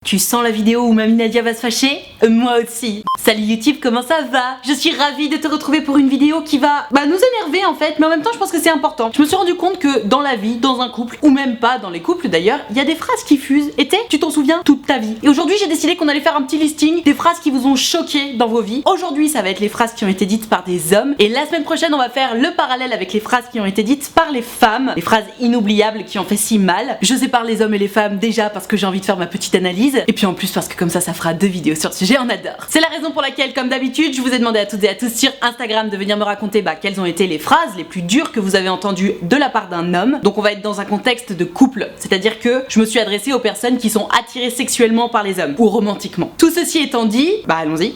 Tu sens la vidéo où Mamie Nadia va se fâcher? Moi aussi. Salut YouTube, comment ça va? Je suis ravie de te retrouver pour une vidéo qui va nous énerver en fait, mais en même temps je pense que c'est important. Je me suis rendu compte que dans la vie, dans un couple, ou même pas dans les couples d'ailleurs, il y a des phrases qui fusent, et tu t'en souviens toute ta vie. Et aujourd'hui j'ai décidé qu'on allait faire un petit listing des phrases qui vous ont choqué dans vos vies. Aujourd'hui ça va être les phrases qui ont été dites par des hommes, et la semaine prochaine on va faire le parallèle avec les phrases qui ont été dites par les femmes, les phrases inoubliables qui ont fait si mal. Je sépare les hommes et les femmes déjà parce que j'ai envie de faire ma petite analyse, et puis en plus parce que comme ça fera 2 vidéos sur le sujet, on adore. C'est la raison pour laquelle, comme d'habitude, je vous ai demandé à toutes et à tous sur Instagram de venir me raconter quelles ont été les phrases les plus dures que vous avez entendues de la part d'un homme. Donc on va être dans un contexte de couple, c'est-à-dire que je me suis adressée aux personnes qui sont attirées sexuellement par les hommes, ou romantiquement. Tout ceci étant dit, allons-y.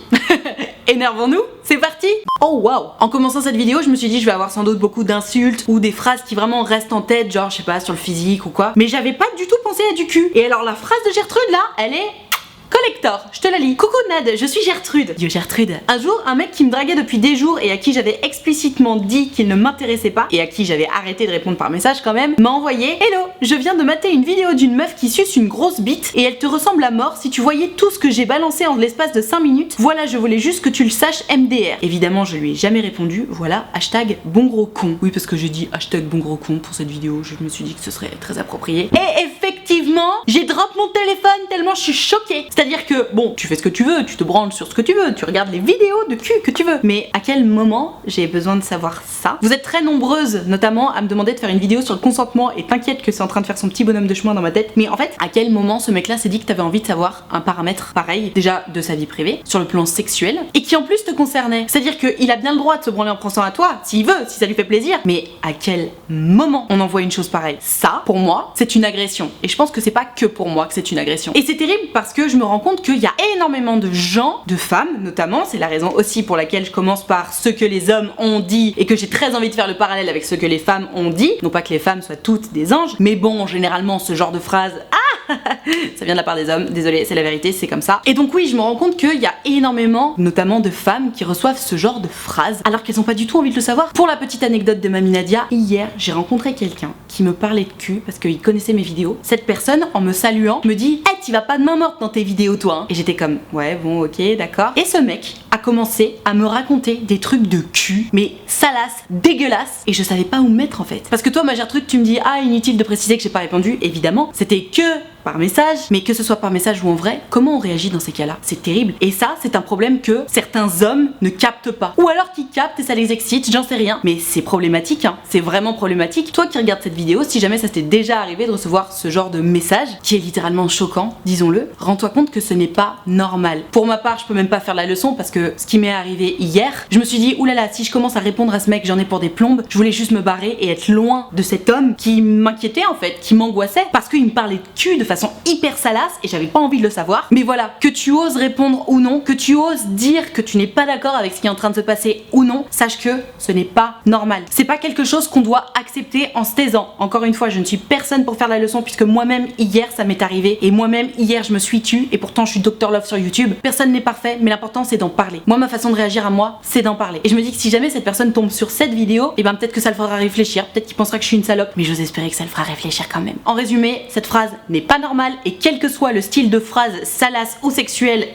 Énervons-nous, c'est parti. Oh waouh. En commençant cette vidéo, je me suis dit je vais avoir sans doute beaucoup d'insultes ou des phrases qui vraiment restent en tête, genre je sais pas, sur le physique ou quoi. Mais j'avais pas du tout pensé à du cul. Et alors la phrase de Gertrude là, elle est collector, je te la lis. Coucou Nad, je suis Gertrude. Yo Gertrude. Un jour, un mec qui me draguait depuis des jours et à qui j'avais explicitement dit qu'il ne m'intéressait pas et à qui j'avais arrêté de répondre par message quand même, m'a envoyé: Hello, je viens de mater une vidéo d'une meuf qui suce une grosse bite et elle te ressemble à mort si tu voyais tout ce que j'ai balancé en l'espace de 5 minutes. Voilà, je voulais juste que tu le saches MDR. Évidemment, je lui ai jamais répondu. Voilà, hashtag bon gros con. Oui, parce que j'ai dit hashtag bon gros con pour cette vidéo. Je me suis dit que ce serait très approprié. Et effectivement, j'ai drop mon téléphone tellement je suis choquée. C'est-à-dire que, bon, tu fais ce que tu veux, tu te branles sur ce que tu veux, tu regardes les vidéos de cul que tu veux. Mais à quel moment j'ai besoin de savoir ça? Vous êtes très nombreuses, notamment, à me demander de faire une vidéo sur le consentement, et t'inquiète que c'est en train de faire son petit bonhomme de chemin dans ma tête. Mais en fait, à quel moment ce mec-là s'est dit que t'avais envie de savoir un paramètre pareil, déjà de sa vie privée, sur le plan sexuel, et qui en plus te concernait? C'est-à-dire qu'il a bien le droit de se branler en pensant à toi, s'il veut, si ça lui fait plaisir. Mais à quel moment on envoie une chose pareille? Ça, pour moi, c'est une agression. Et je pense que c'est pas que pour moi que c'est une agression. Et c'est terrible parce que je me rends compte qu'il y a énormément de gens, de femmes notamment, c'est la raison aussi pour laquelle je commence par ce que les hommes ont dit et que j'ai très envie de faire le parallèle avec ce que les femmes ont dit. Non pas que les femmes soient toutes des anges, mais bon, généralement ce genre de phrase, ça vient de la part des hommes, désolé, c'est la vérité, c'est comme ça. Et donc oui, je me rends compte qu'il y a énormément, notamment de femmes, qui reçoivent ce genre de phrases alors qu'elles ont pas du tout envie de le savoir. Pour la petite anecdote de Mamie Nadia, hier j'ai rencontré quelqu'un qui me parlait de cul parce qu'il connaissait mes vidéos. Cette personne, en me saluant, me dit: Hey, tu vas pas de main morte dans tes vidéos toi hein. Et j'étais comme ouais bon ok d'accord. Et ce mec a commencé à me raconter des trucs de cul, mais salaces, dégueulasses, et je savais pas où me mettre en fait. Parce que toi ma Gertrude, tu me dis inutile de préciser que j'ai pas répondu, évidemment, c'était que par message, mais que ce soit par message ou en vrai, comment on réagit dans ces cas-là? C'est terrible. Et ça, c'est un problème que certains hommes ne captent pas. Ou alors qu'ils captent et ça les excite, j'en sais rien. Mais c'est problématique, hein. C'est vraiment problématique. Toi qui regardes cette vidéo, si jamais ça t'est déjà arrivé de recevoir ce genre de message, qui est littéralement choquant, disons-le, rends-toi compte que ce n'est pas normal. Pour ma part, je peux même pas faire la leçon parce que ce qui m'est arrivé hier, je me suis dit, oulala, si je commence à répondre à ce mec, j'en ai pour des plombes. Je voulais juste me barrer et être loin de cet homme qui m'inquiétait en fait, qui m'angoissait, parce qu'il me parlait de cul de façon hyper salace et j'avais pas envie de le savoir. Mais voilà, que tu oses répondre ou non, que tu oses dire que tu n'es pas d'accord avec ce qui est en train de se passer ou non, sache que ce n'est pas normal. C'est pas quelque chose qu'on doit accepter en se taisant. Encore une fois, je ne suis personne pour faire la leçon puisque moi-même hier ça m'est arrivé et moi-même hier je me suis tue et pourtant je suis Dr Love sur YouTube. Personne n'est parfait, mais l'important c'est d'en parler. Moi ma façon de réagir à moi, c'est d'en parler. Et je me dis que si jamais cette personne tombe sur cette vidéo, et peut-être que ça le fera réfléchir, peut-être qu'il pensera que je suis une salope, mais j'ose espérer que ça le fera réfléchir quand même. En résumé, cette phrase n'est pas normale et quel que soit le style de phrase salace ou sexuelle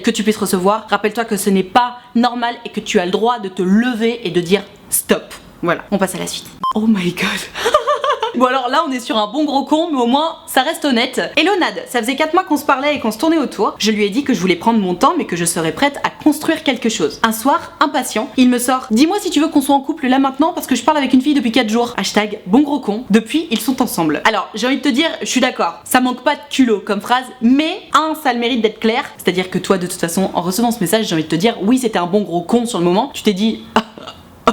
que tu puisses recevoir, rappelle-toi que ce n'est pas normal et que tu as le droit de te lever et de dire stop. Voilà, on passe à la suite. Oh my god. Bon alors là on est sur un bon gros con, mais au moins ça reste honnête. Hello Nad, ça faisait 4 mois qu'on se parlait et qu'on se tournait autour. Je lui ai dit que je voulais prendre mon temps mais que je serais prête à construire quelque chose. Un soir, impatient, il me sort: dis-moi si tu veux qu'on soit en couple là maintenant parce que je parle avec une fille depuis 4 jours. Hashtag bon gros con. Depuis ils sont ensemble. Alors j'ai envie de te dire, je suis d'accord, ça manque pas de culot comme phrase, mais ça a le mérite d'être clair. C'est-à-dire que toi de toute façon en recevant ce message, j'ai envie de te dire oui c'était un bon gros con sur le moment. Tu t'es dit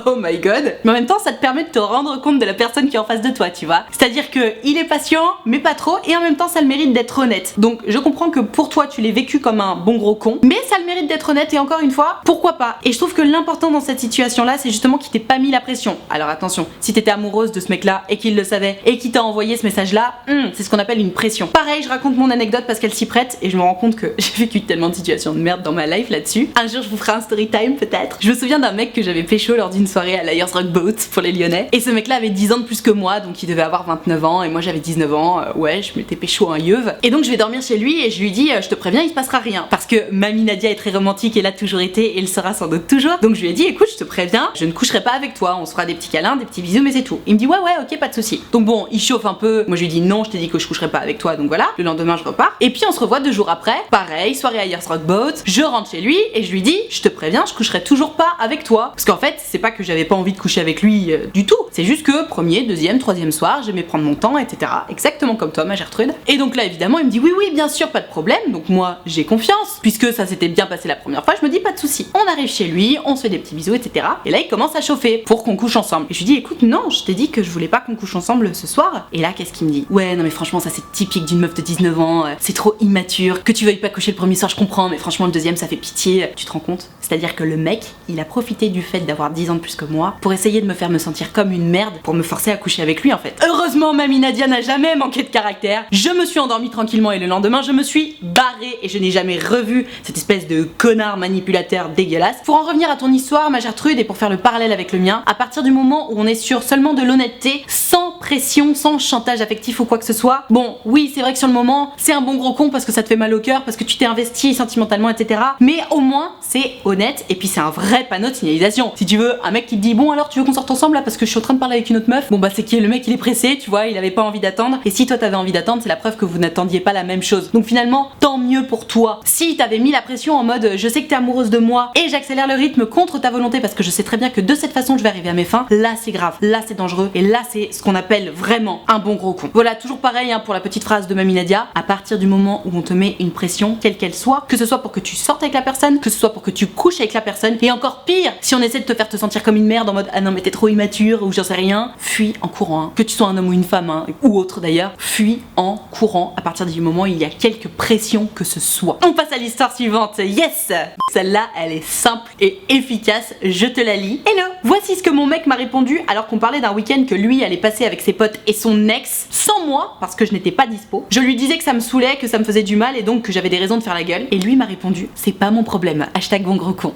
oh my god. Mais en même temps ça te permet de te rendre compte de la personne qui est en face de toi, tu vois. C'est-à-dire que il est patient mais pas trop, et en même temps ça le mérite d'être honnête. Donc je comprends que pour toi tu l'aies vécu comme un bon gros con, mais ça le mérite d'être honnête et encore une fois, pourquoi pas. Et je trouve que l'important dans cette situation là c'est justement qu'il t'ait pas mis la pression. Alors attention, si t'étais amoureuse de ce mec là et qu'il le savait et qu'il t'a envoyé ce message là, c'est ce qu'on appelle une pression. Pareil, je raconte mon anecdote parce qu'elle s'y prête et je me rends compte que j'ai vécu tellement de situations de merde dans ma life là-dessus. Un jour je vous ferai un story time peut-être. Je me souviens d'un mec que j'avais pécho lors d'une une soirée à l'Ayers Rock Boat pour les Lyonnais. Et ce mec-là avait 10 ans de plus que moi, donc il devait avoir 29 ans et moi j'avais 19 ans. Ouais, je m'étais pécho un yeuve. Et donc je vais dormir chez lui et je lui dis je te préviens, il se passera rien. Parce que mamie Nadia est très romantique et l'a toujours été et le sera sans doute toujours. Donc je lui ai dit écoute, je te préviens, je ne coucherai pas avec toi, on se fera des petits câlins, des petits bisous, mais c'est tout. Il me dit ouais, ok, pas de souci. Donc bon, il chauffe un peu. Moi je lui dis non, je t'ai dit que je coucherai pas avec toi, donc voilà. Le lendemain je repars. Et puis on se revoit 2 jours après. Pareil, soirée à Ayers Rock Boat. Je rentre chez lui et je lui dis je te préviens, je coucherai toujours pas avec toi. Parce qu'en fait, c'est pas que j'avais pas envie de coucher avec lui du tout. C'est juste que premier, deuxième, troisième soir, j'aimais prendre mon temps, etc. Exactement comme toi, ma Gertrude. Et donc là, évidemment, il me dit oui, bien sûr, pas de problème. Donc moi, j'ai confiance. Puisque ça s'était bien passé la première fois, je me dis pas de souci. On arrive chez lui, on se fait des petits bisous, etc. Et là, il commence à chauffer pour qu'on couche ensemble. Et je lui dis écoute, non, je t'ai dit que je voulais pas qu'on couche ensemble ce soir. Et là, qu'est-ce qu'il me dit? Ouais, non mais franchement, ça c'est typique d'une meuf de 19 ans. C'est trop immature. Que tu veuilles pas coucher le premier soir, je comprends. Mais franchement, le deuxième, ça fait pitié. Tu te rends compte? C'est-à-dire que le mec, il a profité du fait d'avoir 10 ans de plus que moi pour essayer de me faire me sentir comme une merde, pour me forcer à coucher avec lui en fait. Heureusement, mamie Nadia n'a jamais manqué de caractère. Je me suis endormie tranquillement et le lendemain, je me suis barrée et je n'ai jamais revu cette espèce de connard manipulateur dégueulasse. Pour en revenir à ton histoire, ma Gertrude, et pour faire le parallèle avec le mien, à partir du moment où on est sûr seulement de l'honnêteté, sans pression, sans chantage affectif ou quoi que ce soit, bon, oui, c'est vrai que sur le moment, c'est un bon gros con parce que ça te fait mal au cœur, parce que tu t'es investi sentimentalement, etc. Mais au moins, c'est honnête et puis c'est un vrai panneau de signalisation. Si tu veux, un mec qui te dit bon alors tu veux qu'on sorte ensemble là parce que je suis en train de parler avec une autre meuf, bon bah c'est que le mec il est pressé, tu vois, il avait pas envie d'attendre. Et si toi t'avais envie d'attendre, c'est la preuve que vous n'attendiez pas la même chose. Donc finalement, tant mieux pour toi. Si t'avais mis la pression en mode je sais que t'es amoureuse de moi et j'accélère le rythme contre ta volonté parce que je sais très bien que de cette façon je vais arriver à mes fins, là c'est grave, là c'est dangereux et là c'est ce qu'on appelle vraiment un bon gros con. Voilà, toujours pareil pour la petite phrase de mamie Nadia, à partir du moment où on te met une pression, quelle qu'elle soit, que ce soit pour que tu sortes avec la personne, que ce soit pour que tu couches avec la personne, et encore pire, si on essaie de te faire te sentir comme une merde en mode ah non mais t'es trop immature ou j'en sais rien, fuis en courant, que tu sois un homme ou une femme, ou autre d'ailleurs, fuis en courant à partir du moment où il y a quelque pression que ce soit. On passe à l'histoire suivante, yes! Celle-là, elle est simple et efficace, je te la lis. Hello! Voici ce que mon mec m'a répondu alors qu'on parlait d'un week-end que lui allait passer avec ses potes et son ex, sans moi, parce que je n'étais pas dispo. Je lui disais que ça me saoulait, que ça me faisait du mal et donc que j'avais des raisons de faire la gueule. Et lui m'a répondu, c'est pas mon problème, hashtag bon gros con.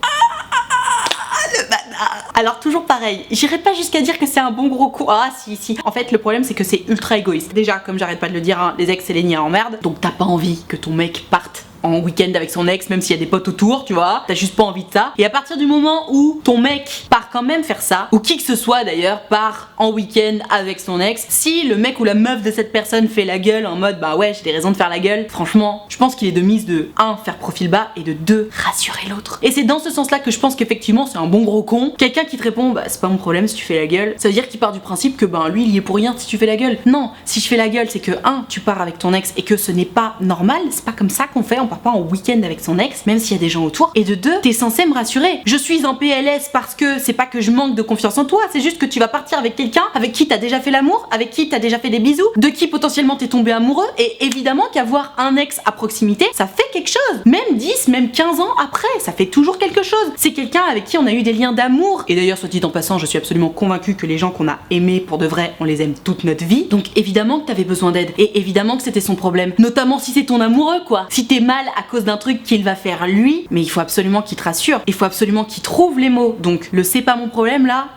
Alors toujours pareil, j'irai pas jusqu'à dire que c'est un bon gros con. Ah si. En fait le problème c'est que c'est ultra égoïste. Déjà comme j'arrête pas de le dire, les ex c'est les niais en merde. Donc t'as pas envie que ton mec parte en week-end avec son ex même s'il y a des potes autour, tu vois, t'as juste pas envie de ça. Et à partir du moment où ton mec part quand même faire ça, ou qui que ce soit d'ailleurs part en week-end avec son ex, si le mec ou la meuf de cette personne fait la gueule en mode bah ouais j'ai des raisons de faire la gueule, franchement je pense qu'il est de mise de 1 faire profil bas et de 2 rassurer l'autre. Et c'est dans ce sens là que je pense qu'effectivement c'est un bon gros con. Quelqu'un qui te répond bah c'est pas mon problème si tu fais la gueule, ça veut dire qu'il part du principe que ben lui il y est pour rien si tu fais la gueule. Non, si je fais la gueule c'est que 1 tu pars avec ton ex et que ce n'est pas normal, c'est pas comme ça qu'on fait, on part pas en week-end avec son ex même s'il y a des gens autour. Et de 2 t'es censé me rassurer. Je suis en PLS parce que c'est pas que je manque de confiance en toi, c'est juste que tu vas partir avec quelqu'un avec qui t'as déjà fait l'amour, avec qui t'as déjà fait des bisous, de qui potentiellement t'es tombé amoureux, et évidemment qu'avoir un ex à proximité ça fait quelque chose. Même 10, même 15 ans après, ça fait toujours quelque chose. C'est quelqu'un avec qui on a eu des liens d'amour. Et d'ailleurs soit dit en passant, je suis absolument convaincue que les gens qu'on a aimés pour de vrai, on les aime toute notre vie. Donc évidemment que t'avais besoin d'aide et évidemment que c'était son problème. Notamment si c'est ton amoureux quoi. Si t'es mal à cause d'un truc qu'il va faire lui, mais il faut absolument qu'il te rassure. Il faut absolument qu'il trouve les mots. Donc le c'est pas mon problème là,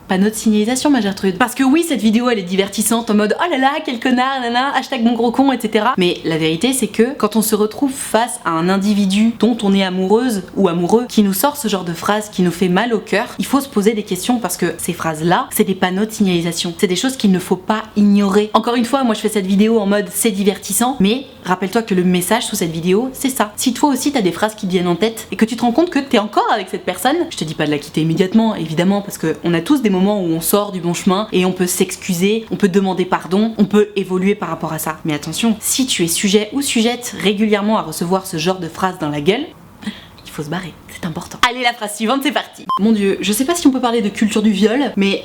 panneau de signalisation ma Gertrude. Parce que oui cette vidéo elle est divertissante en mode oh là là quel connard nana, hashtag mon gros con etc. Mais la vérité c'est que quand on se retrouve face à un individu dont on est amoureuse ou amoureux qui nous sort ce genre de phrase qui nous fait mal au cœur, il faut se poser des questions parce que ces phrases là c'est des panneaux de signalisation. C'est des choses qu'il ne faut pas ignorer. Encore une fois moi je fais cette vidéo en mode c'est divertissant, mais rappelle-toi que le message sous cette vidéo c'est ça. Si toi aussi t'as des phrases qui te viennent en tête et que tu te rends compte que t'es encore avec cette personne, je te dis pas de la quitter immédiatement évidemment parce que on a tous des moments où on sort du bon chemin et on peut s'excuser, on peut demander pardon, on peut évoluer par rapport à ça. Mais attention, si tu es sujet ou sujette régulièrement à recevoir ce genre de phrases dans la gueule, il faut se barrer, c'est important. Allez la phrase suivante, c'est parti. Mon dieu, je sais pas si on peut parler de culture du viol, mais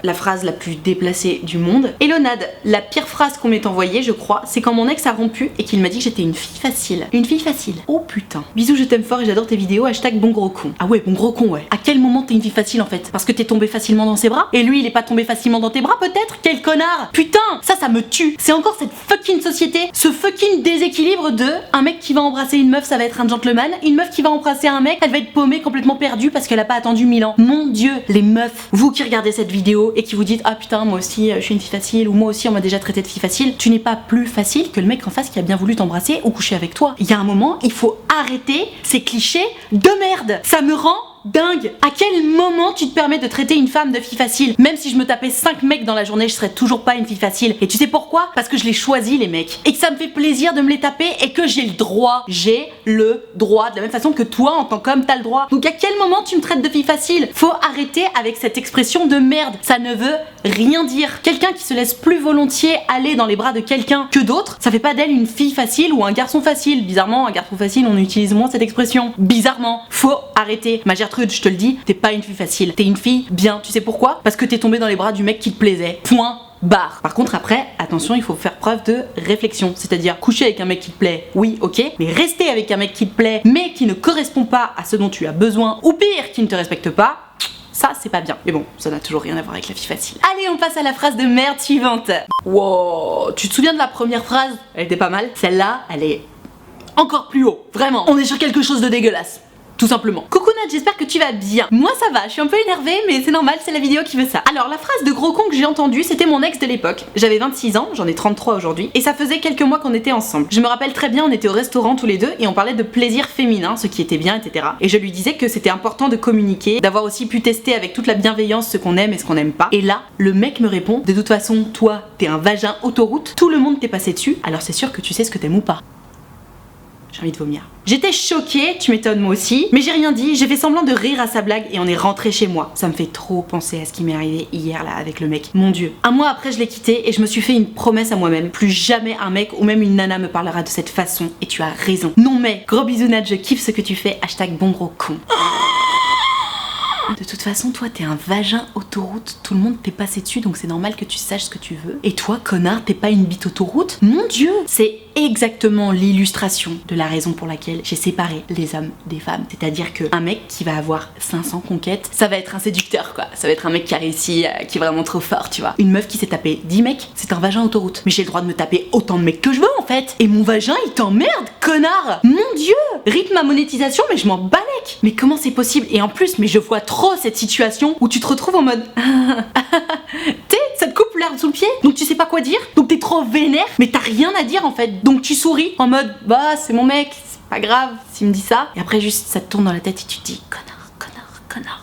la phrase la plus déplacée du monde. Hello Nad, la pire phrase qu'on m'ait envoyée je crois, c'est quand mon ex a rompu et qu'il m'a dit que j'étais une fille facile. Une fille facile. Oh putain. Bisous, je t'aime fort et j'adore tes vidéos, hashtag bon gros con. Ah ouais, bon gros con ouais. À quel moment t'es une fille facile en fait? Parce que t'es tombé facilement dans ses bras? Et lui il est pas tombé facilement dans tes bras peut-être? Quel connard. Putain, ça me tue. C'est encore cette fucking société, ce fucking déséquilibre de un mec qui va embrasser une meuf ça va être un gentleman, une meuf qui va embrasser un mec Elle va être paumée, complètement perdue parce qu'elle a pas attendu 1000 ans. Mon Dieu, les meufs, vous qui regardez cette vidéo et qui vous dites ah putain moi aussi je suis une fille facile ou moi aussi on m'a déjà traité de fille facile, tu n'es pas plus facile que le mec en face qui a bien voulu t'embrasser ou coucher avec toi. Il y a un moment, il faut arrêter ces clichés de merde. Ça me rend dingue. À quel moment tu te permets de traiter une femme de fille facile? Même si je me tapais 5 mecs dans la journée, je serais toujours pas une fille facile. Et tu sais pourquoi? Parce que je les choisis les mecs. Et que ça me fait plaisir de me les taper et que j'ai le droit. J'ai le droit. De la même façon que toi, en tant qu'homme, t'as le droit. Donc à quel moment tu me traites de fille facile? Faut arrêter avec cette expression de merde. Ça ne veut rien dire. Quelqu'un qui se laisse plus volontiers aller dans les bras de quelqu'un que d'autres, ça fait pas d'elle une fille facile ou un garçon facile. Bizarrement, un garçon facile, on utilise moins cette expression. Bizarrement. Faut arrêter. Ma Gertrude, je te le dis, t'es pas une fille facile. T'es une fille bien. Tu sais pourquoi? Parce que t'es tombée dans les bras du mec qui te plaisait. Point. Barre. Par contre après, attention, il faut faire preuve de réflexion, c'est-à-dire coucher avec un mec qui te plaît, oui, ok, mais rester avec un mec qui te plaît, mais qui ne correspond pas à ce dont tu as besoin, ou pire, qui ne te respecte pas, ça c'est pas bien. Mais bon, ça n'a toujours rien à voir avec la fille facile. Allez, on passe à la phrase de merde suivante. Wow, tu te souviens de la première phrase? Elle était pas mal. Celle-là, elle est encore plus haut, vraiment. On est sur quelque chose de dégueulasse. Tout simplement. Coucou Nat, j'espère que tu vas bien. Moi ça va, je suis un peu énervée mais c'est normal, c'est la vidéo qui veut ça. Alors la phrase de gros con que j'ai entendue, c'était mon ex de l'époque. J'avais 26 ans, j'en ai 33 aujourd'hui, et ça faisait quelques mois qu'on était ensemble. Je me rappelle très bien, on était au restaurant tous les deux et on parlait de plaisir féminin, ce qui était bien, etc. Et je lui disais que c'était important de communiquer, d'avoir aussi pu tester avec toute la bienveillance ce qu'on aime et ce qu'on n'aime pas. Et là, le mec me répond, de toute façon, toi, t'es un vagin autoroute, tout le monde t'est passé dessus, alors c'est sûr que tu sais ce que t'aimes ou pas. J'ai envie de vomir. J'étais choquée, tu m'étonnes moi aussi, mais j'ai rien dit, j'ai fait semblant de rire à sa blague et on est rentré chez moi. Ça me fait trop penser à ce qui m'est arrivé hier là avec le mec. Mon Dieu. Un mois après je l'ai quitté et je me suis fait une promesse à moi-même. Plus jamais un mec ou même une nana me parlera de cette façon et tu as raison. Non mais, gros bisous Nat, je kiffe ce que tu fais, #bon gros con. De toute façon, toi, t'es un vagin autoroute. Tout le monde t'est passé dessus, donc c'est normal que tu saches ce que tu veux. Et toi, connard, t'es pas une bite autoroute? Mon Dieu! C'est exactement l'illustration de la raison pour laquelle j'ai séparé les hommes des femmes. C'est-à-dire que un mec qui va avoir 500 conquêtes, ça va être un séducteur, quoi. Ça va être un mec qui a réussi, qui est vraiment trop fort, tu vois. Une meuf qui s'est tapé 10 mecs, c'est un vagin autoroute. Mais j'ai le droit de me taper autant de mecs que je veux, en fait. Et mon vagin, il t'emmerde, connard! Mon Dieu! Rythme ma monétisation, mais je m'en balèque! Mais comment c'est possible? Et en plus, mais je vois trop cette situation où tu te retrouves en mode t'es, ça te coupe l'herbe sous le pied, donc tu sais pas quoi dire, donc t'es trop vénère, mais t'as rien à dire en fait, donc tu souris en mode bah c'est mon mec, c'est pas grave s'il me dit ça, et après juste ça te tourne dans la tête et tu te dis connard.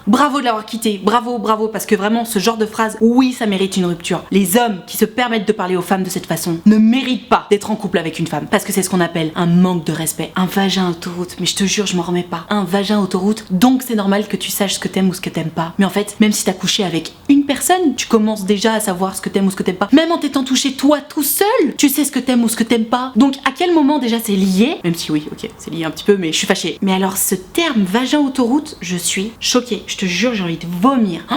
Bravo de l'avoir quitté, bravo, parce que vraiment ce genre de phrase, oui ça mérite une rupture. Les hommes qui se permettent de parler aux femmes de cette façon ne méritent pas d'être en couple avec une femme, parce que c'est ce qu'on appelle un manque de respect. Un vagin autoroute, mais je te jure je m'en remets pas. Un vagin autoroute, donc c'est normal que tu saches ce que t'aimes ou ce que t'aimes pas. Mais en fait, même si t'as couché avec une personne, tu commences déjà à savoir ce que t'aimes ou ce que t'aimes pas. Même en t'étant touché toi tout seul, tu sais ce que t'aimes ou ce que t'aimes pas. Donc à quel moment déjà c'est lié? Même si oui, ok, c'est lié un petit peu, mais je suis fâchée. Mais alors ce terme vagin autoroute, je suis choquée. Je te jure, j'ai envie de vomir. Oh,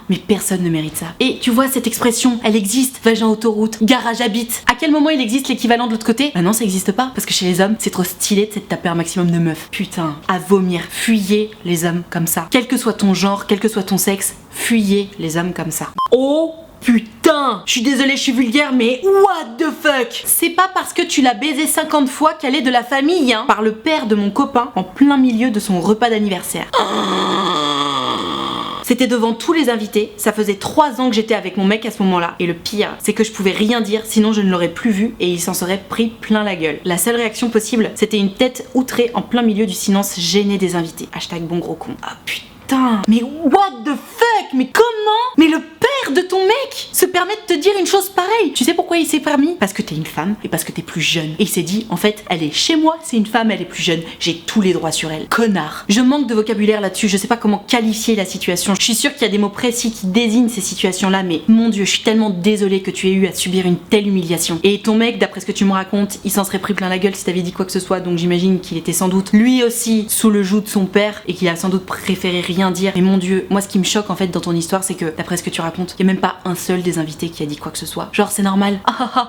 mais personne ne mérite ça. Et tu vois, cette expression, elle existe. Vagin autoroute, garage à bite. À quel moment il existe l'équivalent de l'autre côté? Bah non, ça existe pas. Parce que chez les hommes, c'est trop stylé de se taper un maximum de meufs. Putain, à vomir. Fuyez les hommes comme ça. Quel que soit ton genre, quel que soit ton sexe, fuyez les hommes comme ça. Oh putain, je suis désolée, je suis vulgaire, mais what the fuck? C'est pas parce que tu l'as baisé 50 fois qu'elle est de la famille, hein. Par le père de mon copain, en plein milieu de son repas d'anniversaire. C'était devant tous les invités, ça faisait 3 ans que j'étais avec mon mec à ce moment-là. Et le pire, c'est que je pouvais rien dire, sinon je ne l'aurais plus vu et il s'en serait pris plein la gueule. La seule réaction possible, c'était une tête outrée en plein milieu du silence gêné des invités. #bon gros con. Ah putain, mais what the fuck? Mais comment? Mais le père de ton mec se permet de te dire une chose pareille. Tu sais pourquoi il s'est permis? Parce que t'es une femme et parce que t'es plus jeune. Et il s'est dit, en fait, elle est chez moi, c'est une femme, elle est plus jeune, j'ai tous les droits sur elle. Connard. Je manque de vocabulaire là-dessus, je sais pas comment qualifier la situation. Je suis sûre qu'il y a des mots précis qui désignent ces situations-là, mais mon Dieu, je suis tellement désolée que tu aies eu à subir une telle humiliation. Et ton mec, d'après ce que tu me racontes, il s'en serait pris plein la gueule si t'avais dit quoi que ce soit, donc j'imagine qu'il était sans doute lui aussi sous le joug de son père et qu'il a sans doute préféré rien dire. Mais mon Dieu, moi ce qui me choque en fait dans ton histoire, c'est que d'après ce que tu racontes, y a même pas un seul des invités qui a dit quoi que ce soit. Genre c'est normal.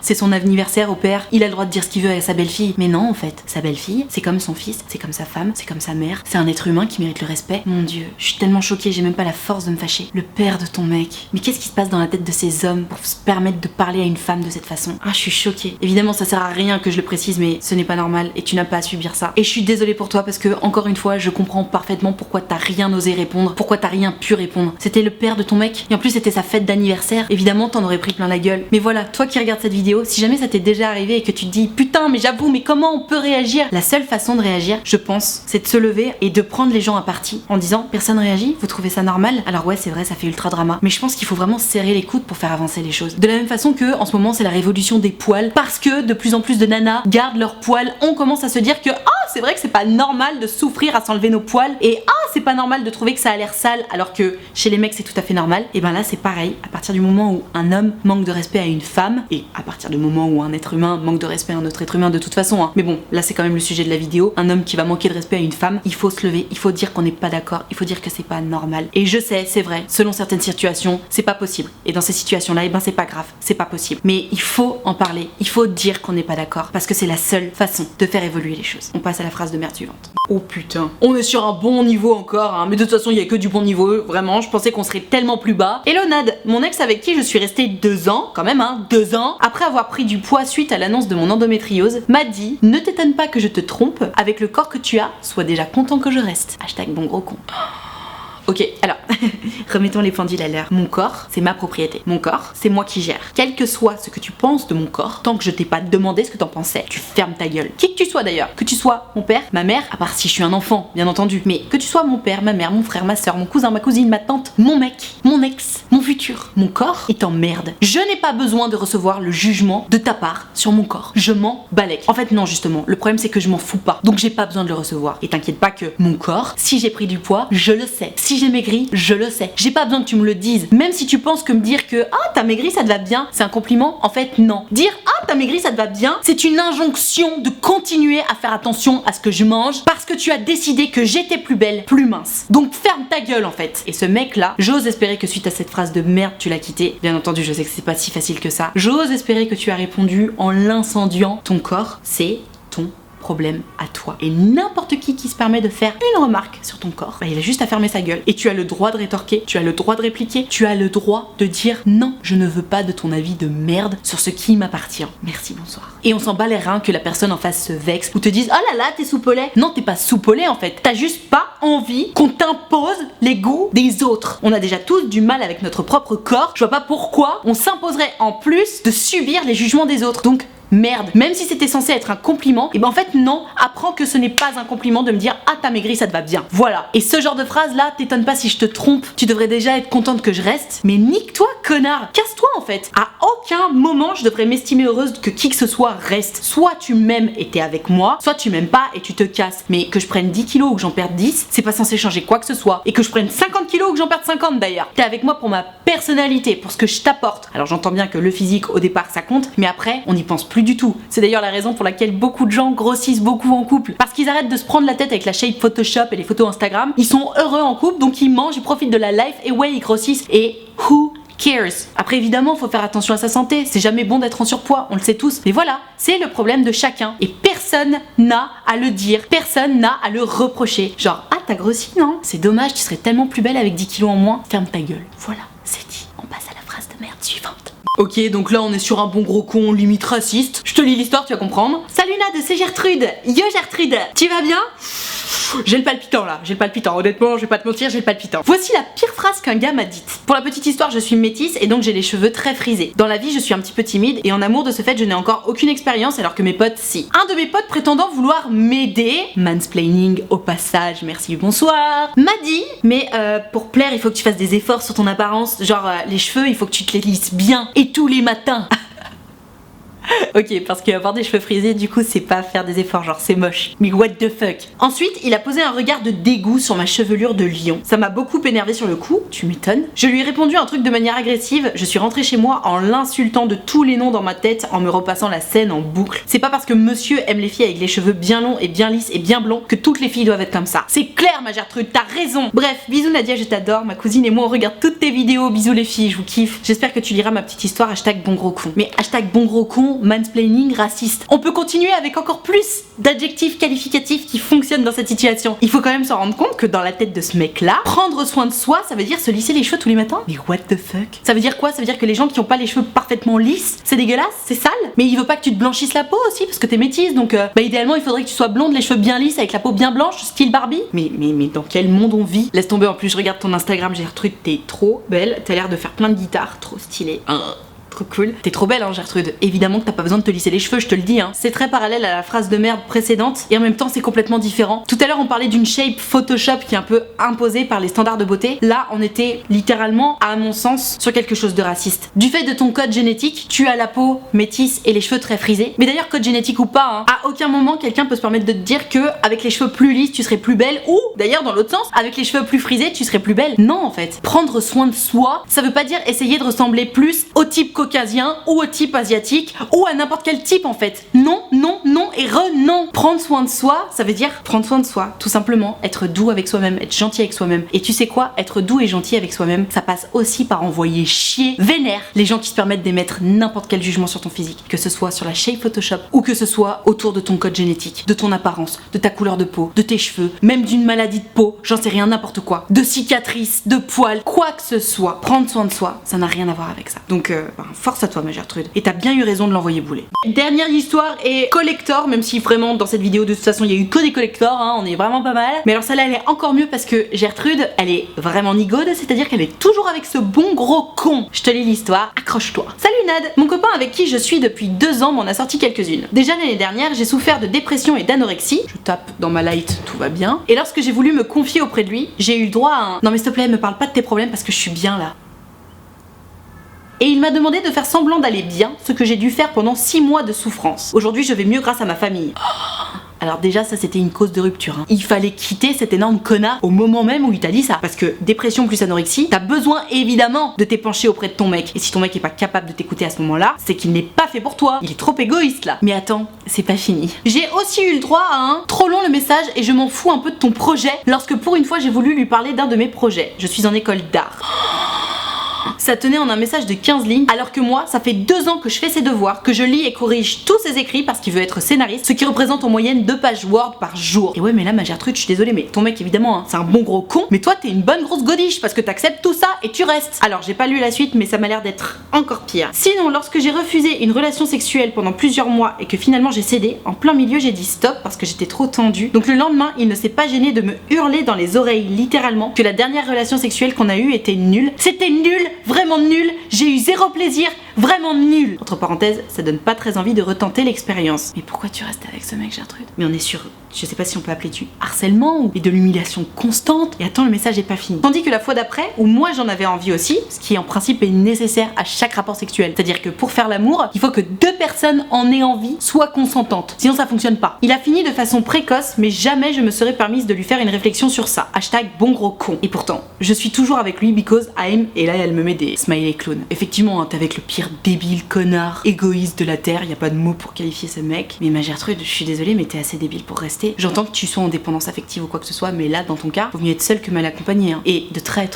C'est son anniversaire au père, il a le droit de dire ce qu'il veut à sa belle-fille. Mais non en fait, sa belle-fille, c'est comme son fils, c'est comme sa femme, c'est comme sa mère, c'est un être humain qui mérite le respect. Mon Dieu, je suis tellement choquée, j'ai même pas la force de me fâcher. Le père de ton mec. Mais qu'est-ce qui se passe dans la tête de ces hommes pour se permettre de parler à une femme de cette façon? Ah, je suis choquée. Évidemment, ça sert à rien que je le précise, mais ce n'est pas normal et tu n'as pas à subir ça. Et je suis désolée pour toi parce que, encore une fois, je comprends parfaitement pourquoi t'as rien osé répondre, pourquoi t'as rien pu répondre. C'était le père de ton mec et en plus c'était sa fête d'anniversaire. Évidemment, t'en aurais pris plein la gueule. Mais voilà, toi qui regardes cette vidéo, si jamais ça t'est déjà arrivé et que tu te dis putain, mais j'avoue, mais comment on peut réagir? La seule façon de réagir, je pense, c'est de se lever et de prendre les gens à partie en disant personne réagit, vous trouvez ça normal? Alors ouais, c'est vrai, ça fait ultra drama. Mais je pense qu'il faut vraiment serrer les coudes pour faire avancer les choses. De la même façon que en ce moment, c'est la révolution des poils parce que de plus en plus de nanas gardent leurs poils. On commence à se dire que c'est vrai que c'est pas normal de souffrir à s'enlever nos poils et c'est pas normal de trouver que ça a l'air sale alors que chez les mecs c'est tout à fait normal. Et ben là c'est pareil, à partir du moment où un homme manque de respect à une femme et à partir du moment où un être humain manque de respect à un autre être humain de toute façon mais bon là c'est quand même le sujet de la vidéo, un homme qui va manquer de respect à une femme, il faut se lever, il faut dire qu'on n'est pas d'accord, il faut dire que c'est pas normal. Et je sais, c'est vrai, selon certaines situations c'est pas possible et dans ces situations là c'est pas grave, c'est pas possible, mais il faut en parler, il faut dire qu'on n'est pas d'accord parce que c'est la seule façon de faire évoluer les choses. On passe à la phrase de merde suivante. Oh putain, on est sur un bon niveau encore mais de toute façon il y a que du bon niveau, vraiment, je pensais qu'on serait tellement plus bas. Hello Nad, mon ex avec qui je suis restée 2 ans, quand même 2 ans, après avoir pris du poids suite à l'annonce de mon endométriose, m'a dit ne t'étonne pas que je te trompe, avec le corps que tu as, sois déjà content que je reste. Hashtag bon gros con. Ok, alors, remettons les pendules à l'heure. Mon corps, c'est ma propriété. Mon corps, c'est moi qui gère. Quel que soit ce que tu penses de mon corps, tant que je t'ai pas demandé ce que t'en pensais, tu fermes ta gueule. Qui que tu sois d'ailleurs, que tu sois mon père, ma mère, à part si je suis un enfant, bien entendu, mais que tu sois mon père, ma mère, mon frère, ma soeur, mon cousin, ma cousine, ma tante, mon mec, mon ex, mon futur, mon corps est en merde. Je n'ai pas besoin de recevoir le jugement de ta part sur mon corps. Je m'en balèque. En fait, non, justement, le problème c'est que je m'en fous pas. Donc j'ai pas besoin de le recevoir. Et t'inquiète pas que mon corps, si j'ai pris du poids, je le sais. Si j'ai maigri, je le sais. J'ai pas besoin que tu me le dises. Même si tu penses que me dire que t'as maigri, ça te va bien, c'est un compliment, en fait non. Dire t'as maigri, ça te va bien, c'est une injonction de continuer à faire attention à ce que je mange parce que tu as décidé que j'étais plus belle, plus mince. Donc ferme ta gueule en fait. Et ce mec là, j'ose espérer que suite à cette phrase de merde tu l'as quitté. Bien entendu, je sais que c'est pas si facile que ça. J'ose espérer que tu as répondu en l'incendiant. Ton corps, c'est ton problème à toi. Et n'importe qui se permet de faire une remarque sur ton corps, il a juste à fermer sa gueule. Et tu as le droit de rétorquer, tu as le droit de répliquer, tu as le droit de dire non, je ne veux pas de ton avis de merde sur ce qui m'appartient. Merci, bonsoir. Et on s'en bat les reins que la personne en face se vexe ou te dise oh là là, t'es soupolé. Non, t'es pas soupolé en fait. T'as juste pas envie qu'on t'impose les goûts des autres. On a déjà tous du mal avec notre propre corps. Je vois pas pourquoi on s'imposerait en plus de subir les jugements des autres. Donc merde, même si c'était censé être un compliment, et ben en fait non, apprends que ce n'est pas un compliment de me dire t'as maigri, ça te va bien. Voilà. Et ce genre de phrase là, t'étonne pas si je te trompe, tu devrais déjà être contente que je reste, mais nique-toi connard, casse-toi en fait. À aucun moment je devrais m'estimer heureuse que qui que ce soit reste. Soit tu m'aimes et t'es avec moi, soit tu m'aimes pas et tu te casses. Mais que je prenne 10 kilos ou que j'en perde 10, c'est pas censé changer quoi que ce soit. Et que je prenne 50 kilos ou que j'en perde 50 d'ailleurs. T'es avec moi pour ma personnalité, pour ce que je t'apporte. Alors j'entends bien que le physique au départ ça compte, mais après on n'y pense plus du tout. C'est d'ailleurs la raison pour laquelle beaucoup de gens grossissent beaucoup en couple. Parce qu'ils arrêtent de se prendre la tête avec la shape Photoshop et les photos Instagram. Ils sont heureux en couple, donc ils mangent, ils profitent de la life et ouais, ils grossissent. Et who cares? Après évidemment, faut faire attention à sa santé. C'est jamais bon d'être en surpoids, on le sait tous. Mais voilà, c'est le problème de chacun. Et personne n'a à le dire, personne n'a à le reprocher. Genre, t'as grossi, non? C'est dommage, tu serais tellement plus belle avec 10 kilos en moins. Ferme ta gueule. Voilà, c'est dit. On passe à la phrase de merde suivante. Ok, donc là on est sur un bon gros con limite raciste. Je te lis l'histoire, tu vas comprendre. Salut Nad, c'est Gertrude. Yo Gertrude, tu vas bien? J'ai le palpitant là, j'ai le palpitant, honnêtement, je vais pas te mentir, j'ai le palpitant. Voici la pire phrase qu'un gars m'a dite. Pour la petite histoire, je suis métisse et donc j'ai les cheveux très frisés. Dans la vie, je suis un petit peu timide et en amour de ce fait, je n'ai encore aucune expérience alors que mes potes, si. Un de mes potes prétendant vouloir m'aider, mansplaining au passage, merci, bonsoir, m'a dit, mais pour plaire, il faut que tu fasses des efforts sur ton apparence, genre les cheveux, il faut que tu te les lisses bien et tous les matins. Ok, parce qu'avoir des cheveux frisés, du coup, c'est pas faire des efforts, genre c'est moche. Mais what the fuck. Ensuite, il a posé un regard de dégoût sur ma chevelure de lion. Ça m'a beaucoup énervé sur le coup, tu m'étonnes. Je lui ai répondu un truc de manière agressive, je suis rentrée chez moi en l'insultant de tous les noms dans ma tête, en me repassant la scène en boucle. C'est pas parce que monsieur aime les filles avec les cheveux bien longs et bien lisses et bien blonds que toutes les filles doivent être comme ça. C'est clair, ma Gertrude, t'as raison. Bref, bisous Nadia, je t'adore, ma cousine et moi on regarde toutes tes vidéos, bisous les filles, je vous kiffe. J'espère que tu liras ma petite histoire, hashtag bon gros con. Mais hashtag bon gros con, mansplaining, raciste. On peut continuer avec encore plus d'adjectifs qualificatifs qui fonctionnent dans cette situation. Il faut quand même s'en rendre compte que dans la tête de ce mec là, prendre soin de soi, ça veut dire se lisser les cheveux tous les matins. Mais what the fuck? Ça veut dire quoi? Ça veut dire que les gens qui ont pas les cheveux parfaitement lisses, c'est dégueulasse, c'est sale. Mais il veut pas que tu te blanchisses la peau aussi parce que t'es métisse, donc idéalement il faudrait que tu sois blonde, les cheveux bien lisses avec la peau bien blanche, style Barbie. Mais dans quel monde on vit? Laisse tomber, en plus je regarde ton Instagram, Gertrude, t'es trop belle, t'as l'air de faire plein de guitares, trop stylé. Trop cool. T'es trop belle hein Gertrude. Évidemment que t'as pas besoin de te lisser les cheveux, je te le dis hein. C'est très parallèle à la phrase de merde précédente et en même temps c'est complètement différent. Tout à l'heure on parlait d'une shape Photoshop qui est un peu imposée par les standards de beauté. Là on était littéralement, à mon sens, sur quelque chose de raciste. Du fait de ton code génétique, tu as la peau métisse et les cheveux très frisés. Mais d'ailleurs code génétique ou pas, hein, à aucun moment quelqu'un peut se permettre de te dire que avec les cheveux plus lisses tu serais plus belle ou d'ailleurs dans l'autre sens, avec les cheveux plus frisés tu serais plus belle. Non en fait. Prendre soin de soi, ça veut pas dire essayer de ressembler plus au type caucasien ou au type asiatique ou à n'importe quel type en fait. Non, non, non et non. Prendre soin de soi, ça veut dire prendre soin de soi, tout simplement. Être doux avec soi-même, être gentil avec soi-même. Et tu sais quoi? Être doux et gentil avec soi-même, ça passe aussi par envoyer chier, vénère, les gens qui se permettent d'émettre n'importe quel jugement sur ton physique. Que ce soit sur la shape Photoshop ou que ce soit autour de ton code génétique, de ton apparence, de ta couleur de peau, de tes cheveux, même d'une maladie de peau, j'en sais rien, n'importe quoi. De cicatrices, de poils, quoi que ce soit. Prendre soin de soi, ça n'a rien à voir avec ça. Donc, force à toi ma Gertrude. Et t'as bien eu raison de l'envoyer bouler. Dernière histoire est collector, même si vraiment dans cette vidéo de toute façon il y a eu que des collectors, hein, on est vraiment pas mal. Mais alors celle-là elle est encore mieux parce que Gertrude elle est vraiment nigaude, c'est-à-dire qu'elle est toujours avec ce bon gros con. Je te lis l'histoire, accroche-toi. Salut Nad, mon copain avec qui je suis depuis 2 ans m'en a sorti quelques-unes. Déjà l'année dernière j'ai souffert de dépression et d'anorexie. Je tape dans ma light, tout va bien. Et lorsque j'ai voulu me confier auprès de lui, j'ai eu le droit à un non mais s'il te plaît me parle pas de tes problèmes parce que je suis bien là. Et il m'a demandé de faire semblant d'aller bien, ce que j'ai dû faire pendant 6 mois de souffrance. Aujourd'hui je vais mieux grâce à ma famille. Alors déjà ça c'était une cause de rupture hein. Il fallait quitter cet énorme connard au moment même où il t'a dit ça. Parce que dépression plus anorexie, t'as besoin évidemment de t'épancher auprès de ton mec. Et si ton mec est pas capable de t'écouter à ce moment là, c'est qu'il n'est pas fait pour toi. Il est trop égoïste là. Mais attends, c'est pas fini. J'ai aussi eu le droit à un trop long le message et je m'en fous un peu de ton projet. Lorsque pour une fois j'ai voulu lui parler d'un de mes projets. Je suis en école d'art. Ça tenait en un message de 15 lignes, alors que moi, ça fait 2 ans que je fais ses devoirs, que je lis et corrige tous ses écrits parce qu'il veut être scénariste, ce qui représente en moyenne 2 pages Word par jour. Et ouais, mais là, ma Gertrude, je suis désolée, mais ton mec, évidemment, hein, c'est un bon gros con, mais toi, t'es une bonne grosse godiche parce que t'acceptes tout ça et tu restes. Alors, j'ai pas lu la suite, mais ça m'a l'air d'être encore pire. Sinon, lorsque j'ai refusé une relation sexuelle pendant plusieurs mois et que finalement j'ai cédé, en plein milieu, j'ai dit stop parce que j'étais trop tendue. Donc le lendemain, il ne s'est pas gêné de me hurler dans les oreilles, littéralement, que la dernière relation sexuelle qu'on a eue était nulle. C'était nul, vraiment nul. J'ai eu 0 plaisir, vraiment nul. Entre parenthèses, ça donne pas très envie de retenter l'expérience. Mais pourquoi tu restes avec ce mec, Gertrude? Mais on est sur, je sais pas si on peut appeler du harcèlement ou de l'humiliation constante. Et attends, le message est pas fini. Tandis que la fois d'après, où moi j'en avais envie aussi, ce qui en principe est nécessaire à chaque rapport sexuel. C'est-à-dire que pour faire l'amour, il faut que 2 personnes en aient envie, soient consentantes. Sinon ça fonctionne pas. Il a fini de façon précoce, mais jamais je me serais permise de lui faire une réflexion sur ça. Hashtag bon gros con. Et pourtant, je suis toujours avec lui because I'm, et là elle me met des smiley clowns. Effectivement, hein, t'es avec le pire débile, connard, égoïste de la terre, y a pas de mots pour qualifier ce mec. Mais ma Gertrude, je suis désolée, mais t'es assez débile pour rester. J'entends que tu sois en dépendance affective ou quoi que ce soit, mais là, dans ton cas, vaut mieux être seul que mal accompagné, hein. Et de très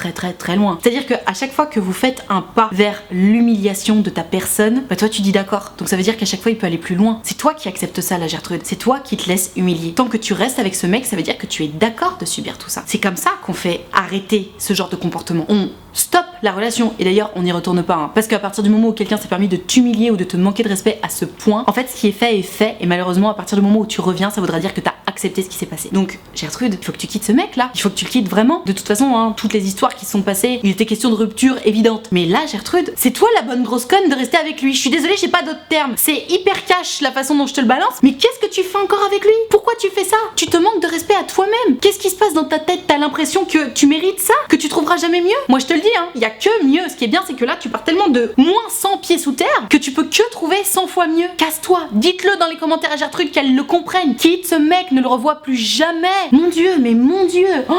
loin. C'est-à-dire que à chaque fois que vous faites un pas vers l'humiliation de ta personne, bah toi tu dis d'accord. Donc ça veut dire qu'à chaque fois il peut aller plus loin. C'est toi qui acceptes ça, la Gertrude. C'est toi qui te laisses humilier. Tant que tu restes avec ce mec, ça veut dire que tu es d'accord de subir tout ça. C'est comme ça qu'on fait arrêter ce genre de comportement. On stoppe la relation. Et d'ailleurs, on n'y retourne pas, hein. Parce qu'à partir du moment où quelqu'un s'est permis de t'humilier ou de te manquer de respect à ce point, en fait, ce qui est fait est fait. Et malheureusement, à partir du moment où tu reviens, ça voudra dire que t'as accepter ce qui s'est passé. Donc Gertrude, il faut que tu quittes ce mec là, il faut que tu le quittes vraiment. De toute façon, hein, toutes les histoires qui se sont passées, il était question de rupture évidente. Mais là, Gertrude, c'est toi la bonne grosse conne de rester avec lui. Je suis désolée, j'ai pas d'autres termes. C'est hyper cash la façon dont je te le balance, mais qu'est-ce que tu fais encore avec lui? Pourquoi tu fais ça? Tu te manques de respect à toi-même. Qu'est-ce qui se passe dans ta tête? T'as l'impression que tu mérites ça? Que tu trouveras jamais mieux? Moi je te le dis, hein, il y a que mieux. Ce qui est bien, c'est que là, tu pars tellement de moins 100 pieds sous terre que tu peux que trouver 100 fois mieux. Casse-toi, dites-le dans les commentaires à Gertrude qu'elle le comprenne. Quitte ce mec, ne le revois plus jamais. Mon Dieu, mais mon Dieu. Oh,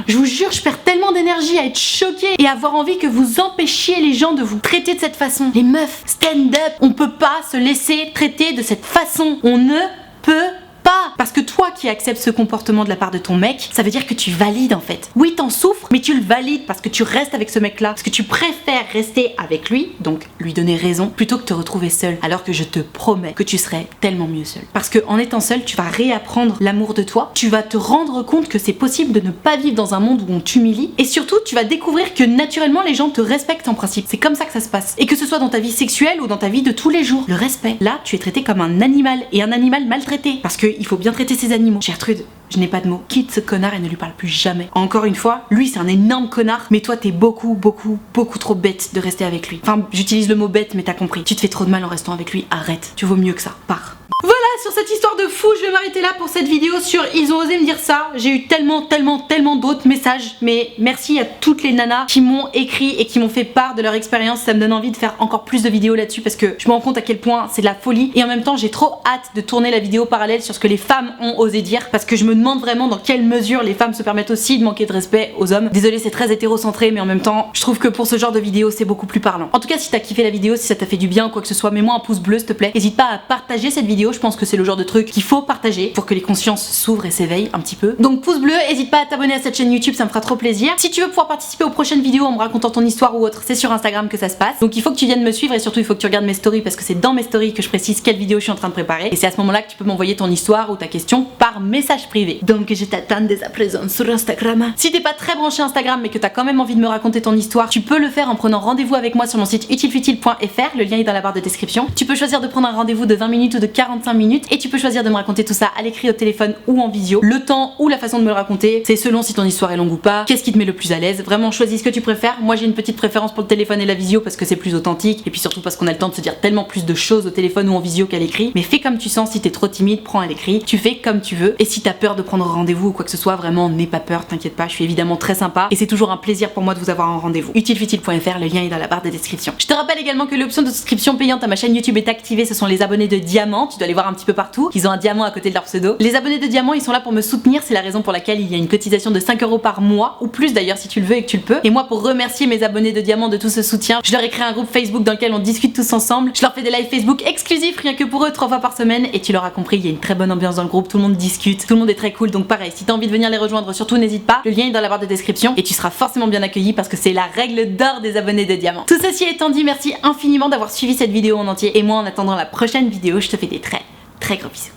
je vous jure, je perds tellement d'énergie à être choquée et à avoir envie que vous empêchiez les gens de vous traiter de cette façon. Les meufs, stand up. On peut pas se laisser traiter de cette façon. On ne peut pas. Parce que toi qui acceptes ce comportement de la part de ton mec, ça veut dire que tu valides en fait. Oui, t'en souffres, mais tu le valides parce que tu restes avec ce mec là, parce que tu préfères rester avec lui, donc lui donner raison, plutôt que te retrouver seule. Alors que je te promets que tu serais tellement mieux seule. Parce que en étant seule, tu vas réapprendre l'amour de toi, tu vas te rendre compte que c'est possible de ne pas vivre dans un monde où on t'humilie, et surtout tu vas découvrir que naturellement les gens te respectent en principe. C'est comme ça que ça se passe. Et que ce soit dans ta vie sexuelle ou dans ta vie de tous les jours. Le respect. Là, tu es traité comme un animal, et un animal maltraité. Parce que il faut bien traiter ses animaux. Gertrude, je n'ai pas de mots. Quitte ce connard et ne lui parle plus jamais. Encore une fois, lui c'est un énorme connard, mais toi t'es beaucoup trop bête de rester avec lui. Enfin, j'utilise le mot bête, mais t'as compris. Tu te fais trop de mal en restant avec lui, arrête. Tu vaux mieux que ça. Pars. Voilà, sur cette histoire de fou, je vais m'arrêter là pour cette vidéo sur Ils ont osé me dire ça. J'ai eu tellement d'autres messages, mais merci à toutes les nanas qui m'ont écrit et qui m'ont fait part de leur expérience. Ça me donne envie de faire encore plus de vidéos là-dessus parce que je me rends compte à quel point c'est de la folie, et en même temps j'ai trop hâte de tourner la vidéo parallèle sur ce que les femmes ont osé dire, parce que je me demande vraiment dans quelle mesure les femmes se permettent aussi de manquer de respect aux hommes. Désolée, c'est très hétérocentré, mais en même temps je trouve que pour ce genre de vidéo c'est beaucoup plus parlant. En tout cas, si t'as kiffé la vidéo, si ça t'a fait du bien ou quoi que ce soit, mets-moi un pouce bleu s'il te plaît. N'hésite pas à partager cette vidéo, je pense que c'est le genre de truc qu'il faut partager pour que les consciences s'ouvrent et s'éveillent un petit peu. Donc pouce bleu, n'hésite pas à t'abonner à cette chaîne YouTube, ça me fera trop plaisir. Si tu veux pouvoir participer aux prochaines vidéos en me racontant ton histoire ou autre, c'est sur Instagram que ça se passe. Donc il faut que tu viennes me suivre, et surtout il faut que tu regardes mes stories, parce que c'est dans mes stories que je précise quelle vidéo je suis en train de préparer, et c'est à ce moment-là que tu peux m'envoyer ton histoire ou ta question par message privé. Donc je t'attends dès à présent sur Instagram. Si t'es pas très branché Instagram mais que t'as quand même envie de me raconter ton histoire, tu peux le faire en prenant rendez-vous avec moi sur mon site utilefutile.fr, le lien est dans la barre de description. Tu peux choisir de prendre un rendez-vous de 20 minutes ou de 45 minutes, et tu peux choisir de me raconter tout ça à l'écrit, au téléphone ou en visio. Le temps ou la façon de me le raconter, c'est selon si ton histoire est longue ou pas, qu'est-ce qui te met le plus à l'aise. Vraiment, choisis ce que tu préfères. Moi j'ai une petite préférence pour le téléphone et la visio parce que c'est plus authentique, et puis surtout parce qu'on a le temps de se dire tellement plus de choses au téléphone ou en visio qu'à l'écrit. Mais fais comme tu sens. Si t'es trop timide, prends à l'écrit, tu fais comme tu veux. Et si t'as peur de prendre rendez-vous ou quoi que ce soit, vraiment n'aie pas peur, t'inquiète pas, je suis évidemment très sympa et c'est toujours un plaisir pour moi de vous avoir en rendez-vous. Utilefutile.fr, le lien est dans la barre de description. Je te rappelle également que l'option de souscription payante à ma chaîne YouTube est activée. Ce sont les abonnés de diamant, tu dois les voir un petit peu partout, ils ont un diamant à côté de leur pseudo. Les abonnés de diamant, ils sont là pour me soutenir, c'est la raison pour laquelle il y a une cotisation de 5 € par mois, ou plus d'ailleurs si tu le veux et que tu le peux. Et moi, pour remercier mes abonnés de diamant de tout ce soutien, je leur ai créé un groupe Facebook dans lequel on discute tous ensemble. Je leur fais des lives Facebook exclusifs rien que pour eux 3 fois par semaine, et tu l'auras compris, il y a une très bonne ambiance dans le groupe, tout le monde discute, tout le monde est très cool. Donc pareil, si t'as envie de venir les rejoindre, surtout n'hésite pas, le lien est dans la barre de description et tu seras forcément bien accueilli parce que c'est la règle d'or des abonnés de diamant. Tout ceci étant dit, merci infiniment d'avoir suivi cette vidéo en entier, et moi en attendant la prochaine vidéo, je te fais des très gros bisous.